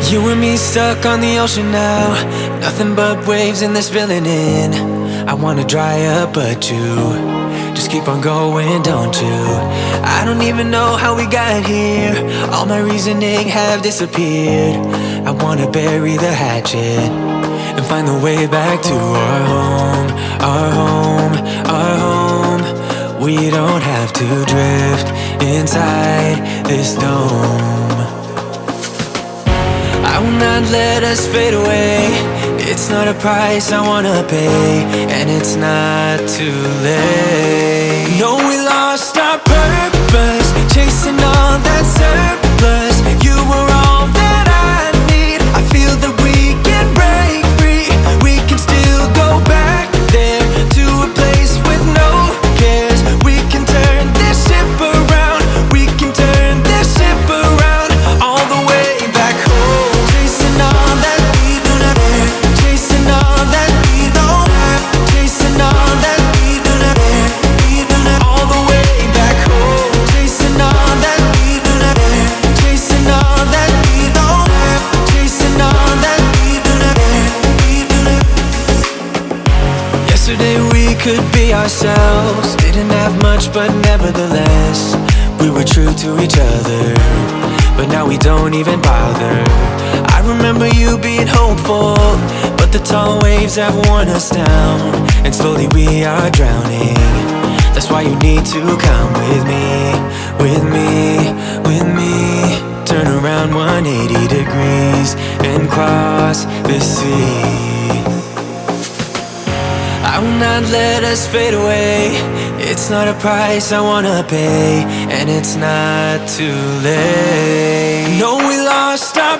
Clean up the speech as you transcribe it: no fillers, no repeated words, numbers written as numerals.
You and me stuck on the ocean now, nothing but waves and they're spilling in. I wanna dry up but you just keep on going, don't you? I don't even know how we got here, all my reasoning have disappeared. I wanna bury the hatchet and find the way back to our home, our home, our home. We don't have to drift inside this dome. I will not let us fade away. It's not a price I wanna pay, and it's not too late. No, we lost our purpose, chasing all that surplus. You were all that I need. I feel that we can break free. We can still go back there to a place with no cares. We can turn this ship around. We can turn this ship around all the way back home. Chasing all that we don't have, chasing all that we don't have, chasing all that we don't have, all the way back home. Chasing all that we don't have, chasing all that we don't have, chasing all that we don't have. Yesterday we could be ourselves, didn't have much but nevertheless we were true to each other. But now we don't even bother. I remember you being hopeful, but the tall waves have worn us down, and slowly we are drowning. That's why you need to come with me, with me, with me. Turn around 180 degrees and cross the sea. I will not let us fade away. It's not a price I wanna pay, and it's not too late. No, we lost our